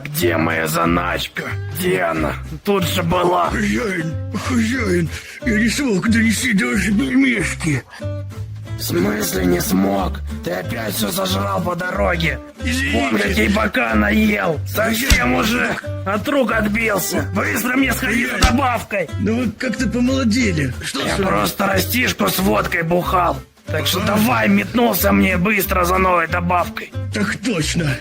Где моя заначка? Где она? Тут же была. Хозяин, я не смог донести даже пельмешки. В смысле не смог? Ты опять все сожрал по дороге. Вон какие бока наел. Совсем уже от рук отбился. Быстро мне сходи за добавкой. Ну вы как-то помолодели. Что Я с вами? просто растишку с водкой бухал. Так что давай, метнулся мне быстро за новой добавкой. Так точно.